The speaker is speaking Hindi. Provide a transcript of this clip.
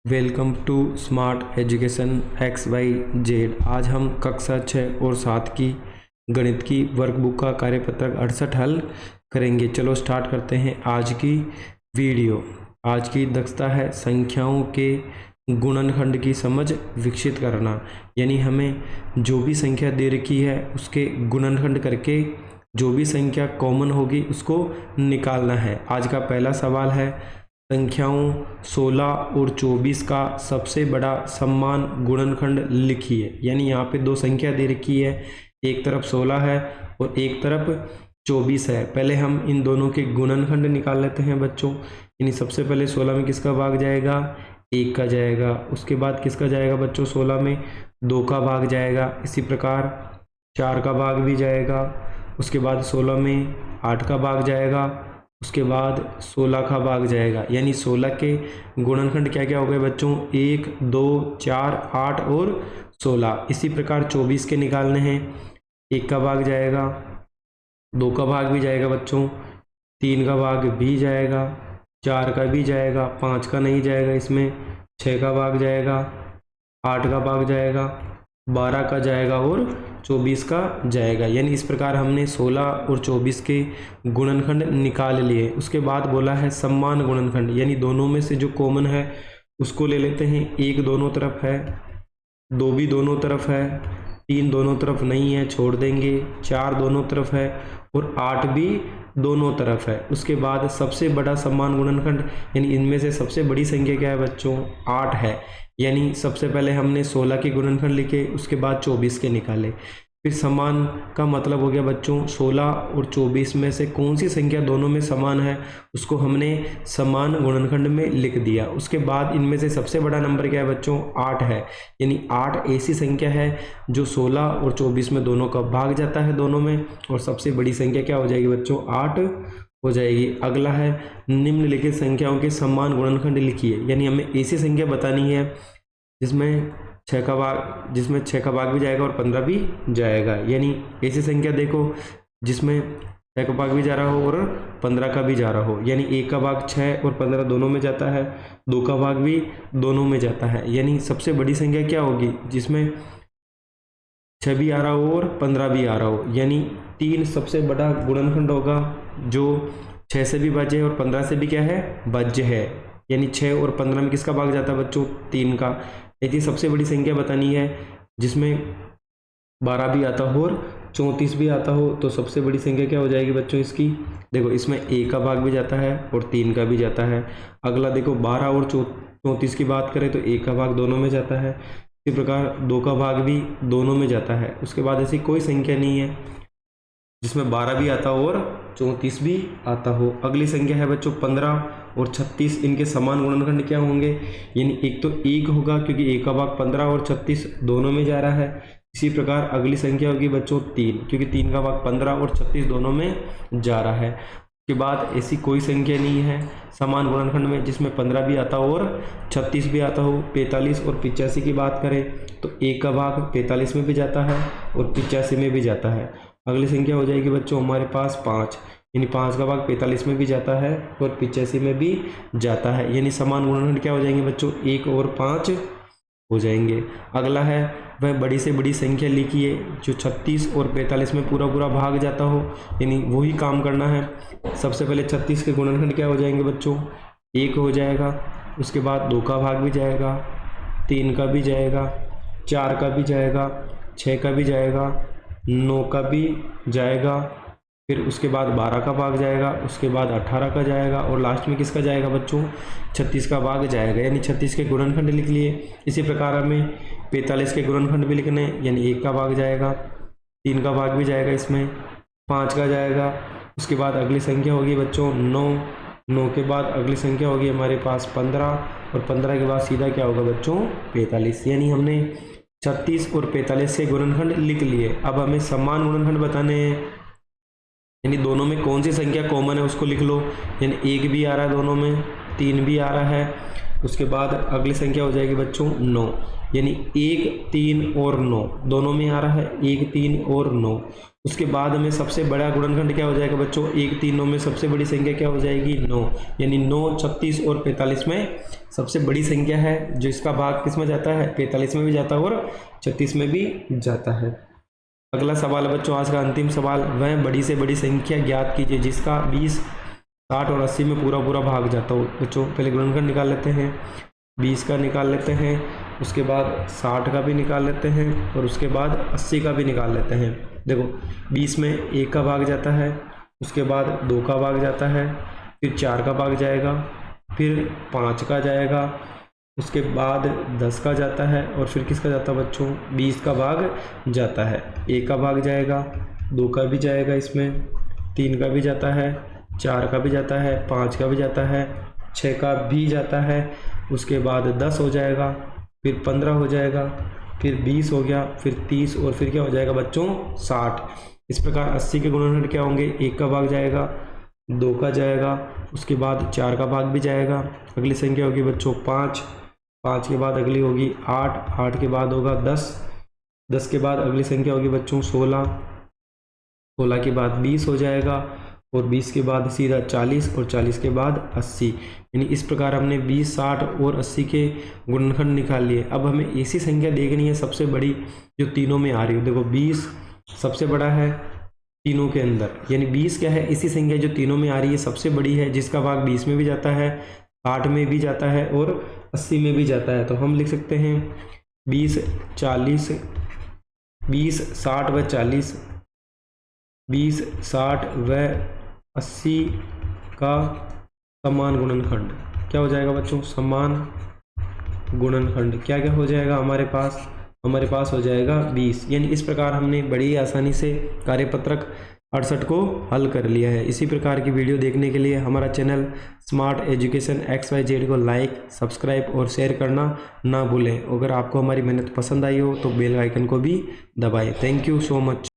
Welcome to smart education X Y Z. आज हम कक्षा 6 और 7 की गणित की वर्कबुक का कार्यपत्रक 68 हल करेंगे। चलो स्टार्ट करते हैं आज की वीडियो। आज की दक्षता है संख्याओं के गुणनखंड की समझ विकसित करना, यानी हमें जो भी संख्या दे रखी है उसके गुणनखंड करके जो भी संख्या कॉमन होगी उसको निकालना है। आज का पहला सवाल है, संख्याओं 16 और 24 का सबसे बड़ा समान गुणनखंड लिखिए। यानी यहाँ पे दो संख्या दे रखी है, एक तरफ 16 है और एक तरफ 24 है। पहले हम इन दोनों के गुणनखंड निकाल लेते हैं बच्चों। यानी सबसे पहले 16 में किसका भाग जाएगा, 1 का जाएगा। उसके बाद किसका जाएगा बच्चों, 16 में 2 का भाग जाएगा। इसी प्रकार 4 का भाग भी जाएगा। उसके बाद 16 में 8 का भाग जाएगा। उसके बाद 16 का भाग जाएगा। यानी 16 के गुणनखंड क्या क्या हो गए बच्चों, 1, 2, 4, 8 और 16। इसी प्रकार 24 के निकालने हैं, 1 का भाग जाएगा, 2 का भाग भी जाएगा बच्चों, 3 का भाग भी जाएगा, 4 का भी जाएगा, 5 का नहीं जाएगा, इसमें 6 का भाग जाएगा, 8 का भाग जाएगा, 12 का जाएगा और 24 का जाएगा। यानी इस प्रकार हमने 16 और 24 के गुणनखंड निकाल लिए। उसके बाद बोला है समान गुणनखंड, यानी दोनों में से जो कॉमन है उसको ले लेते हैं। 1 दोनों तरफ है, 2 भी दोनों तरफ है, 3 दोनों तरफ नहीं है, छोड़ देंगे, 4 दोनों तरफ है और 8 भी दोनों तरफ है। उसके बाद सबसे बड़ा समान गुणनखंड, यानी इनमें से सबसे बड़ी संख्या क्या है बच्चों, 8 है। यानी सबसे पहले हमने 16 के गुणनखंड लिखे, उसके बाद 24 के निकाले। फिर समान का मतलब हो गया बच्चों 16 और 24 में से कौन सी संख्या दोनों में समान है उसको हमने समान गुणनखंड में लिख दिया। उसके बाद इनमें से सबसे बड़ा नंबर क्या है बच्चों, 8 है। यानी 8 ऐसी संख्या है जो 16 और 24 में दोनों का भाग जाता है दोनों में, और सबसे बड़ी संख्या क्या हो जाएगी बच्चों, 8 हो जाएगी। अगला है निम्नलिखित संख्याओं के समान गुणनखंड लिखिए। यानी हमें ऐसी संख्या बतानी है जिसमें 6 का भाग भी जाएगा और 15 भी जाएगा। यानी ऐसी संख्या देखो जिसमें 6 का भाग भी जा रहा हो और 15 का भी जा रहा हो। यानी 1 का भाग 6 और 15 दोनों में जाता है, 2 का भाग भी दोनों में जाता है। यानी सबसे बड़ी संख्या क्या होगी, जिसमें 6 भी आ रहा हो और 15 भी आ रहा हो। यानी 3 सबसे बड़ा गुणनखंड होगा जो 6 से भी बचे और 15 से भी क्या है, बच है। यानी 6 और 15 में किसका भाग जाता है बच्चों, 3 का। यदि सबसे बड़ी संख्या बतानी है जिसमें 12 भी आता हो और 34 भी आता हो, तो सबसे बड़ी संख्या क्या हो जाएगी बच्चों इसकी, देखो इसमें 1 का भाग भी जाता है और 3 का भी जाता है। अगला देखो 12 और 34 की बात करें तो 1 का भाग दोनों में जाता है। इसी प्रकार 2 का भाग भी दोनों में जाता है। उसके बाद ऐसी कोई संख्या नहीं है जिसमें 12 भी आता हो और 34 भी आता हो। अगली संख्या है बच्चों 15 और 36, इनके समान गुणनखंड क्या होंगे। यानी एक तो 1 होगा क्योंकि 1 का भाग 15 और 36 दोनों में जा रहा है। इसी प्रकार अगली संख्या होगी बच्चों 3, क्योंकि 3 का भाग 15 और 36 दोनों में जा रहा है। उसके बाद ऐसी कोई संख्या नहीं है समान गुणनखंड में जिसमें 15 भी आता हो और 36 भी आता हो। 45 और 85 की बात करें तो 1 का भाग 45 में भी जाता है और 85 में भी जाता है। अगली संख्या हो जाएगी बच्चों हमारे पास 5, यानी 5 का भाग 45 में भी जाता है और 85 में भी जाता है। यानी समान गुणनखंड क्या हो जाएंगे बच्चों, 1 और 5 हो जाएंगे। अगला है वह बड़ी से बड़ी संख्या लिखिए जो 36 और 45 में पूरा पूरा भाग जाता हो। यानी वही काम करना है। सबसे पहले 36 के गुणनखंड क्या हो जाएंगे बच्चों, 1 हो जाएगा। उसके बाद 2 का भाग भी जाएगा, 3 का भी जाएगा, 4 का भी जाएगा, 6 का भी जाएगा, 9 का भी जाएगा, फिर उसके बाद 12 का भाग जाएगा, उसके बाद 18 का जाएगा और लास्ट में किसका जाएगा बच्चों, 36 का भाग जाएगा। यानी 36 के गुणनखंड लिख लिए। इसी प्रकार हमें 45 के गुणनखंड भी लिखने, यानी 1 का भाग जाएगा, 3 का भाग भी जाएगा, इसमें 5 का जाएगा। उसके बाद अगली संख्या होगी बच्चों 9 के बाद अगली संख्या होगी हमारे पास 15 और 15 के बाद सीधा क्या होगा बच्चों, 45। यानी हमने 36 और 45 के गुणनखंड लिख लिए। अब हमें समान गुणनखंड बताने हैं, यानी दोनों में कौन सी संख्या कॉमन है उसको लिख लो। यानी 1 भी आ रहा है दोनों में, 3 भी आ रहा है। उसके बाद अगली संख्या हो जाएगी बच्चों 9, यानी 1, 3 और 9 दोनों में आ रहा है, 1, 3 और 9। उसके बाद हमें सबसे बड़ा गुणनखंड क्या हो जाएगा बच्चों, 1, 3, 9 में सबसे बड़ी संख्या क्या हो जाएगी, 9। यानी 9, 36 और 45 में सबसे बड़ी संख्या है जो इसका भाग किस में जाता है, 45 में भी जाता है और 36 में भी जाता है। अगला सवाल है बच्चों आज का अंतिम सवाल, वह बड़ी से बड़ी संख्या ज्ञात कीजिए जिसका 20, 60 और 80 में पूरा पूरा भाग जाता हो। बच्चों पहले गुणनखंड निकाल लेते हैं, 20 का निकाल लेते हैं, उसके बाद 60 का भी निकाल लेते हैं और उसके बाद 80 का भी निकाल लेते हैं। देखो 20 में 1 का भाग जाता है, उसके बाद 2 का भाग जाता है, फिर 4 का भाग जाएगा, फिर 5 का जाएगा, उसके बाद 10 का जाता है और फिर किसका जाता है बच्चों, 20 का भाग जाता है। 1 का भाग जाएगा, 2 का भी जाएगा, इसमें 3 का भी जाता है, 4 का भी जाता है, 5 का भी जाता है, 6 का भी जाता है, उसके बाद 10 हो जाएगा, फिर 15 हो जाएगा, फिर 20 हो गया, फिर 30 और फिर क्या हो जाएगा बच्चों 60। इस प्रकार 80 के गुणनखंड क्या होंगे, 1 का भाग जाएगा, 2 का जाएगा, उसके बाद 4 का भाग भी जाएगा, अगली संख्या होगी बच्चों 5, 5 के बाद अगली होगी 8, 8 के बाद होगा 10, 10 के बाद अगली संख्या होगी बच्चों 16, 16 के बाद 20 हो जाएगा और 20 के बाद सीधा 40 और 40 के बाद 80। यानी इस प्रकार हमने 20, 60 और 80 के गुणनखंड निकाल लिए। अब हमें ऐसी संख्या देखनी है सबसे बड़ी जो तीनों में आ रही हो। देखो 20 सबसे बड़ा है तीनों के अंदर, यानी 20 क्या है, इसी संख्या जो तीनों में आ रही है सबसे बड़ी है, जिसका भाग 20 में भी जाता है, 60 में भी जाता है और 80 में भी जाता है। तो हम लिख सकते हैं 20, 40, 20, 60 व 40, 20, 60 व 80 का समान गुणनखंड क्या हो जाएगा बच्चों, समान गुणनखंड क्या क्या हो जाएगा हमारे पास हो जाएगा 20। यानी इस प्रकार हमने बड़ी आसानी से कार्यपत्रक 68 को हल कर लिया है। इसी प्रकार की वीडियो देखने के लिए हमारा चैनल स्मार्ट एजुकेशन XYZ को लाइक, सब्सक्राइब और शेयर करना ना भूलें। अगर आपको हमारी मेहनत पसंद आई हो तो बेल आइकन को भी दबाएं। Thank you so much.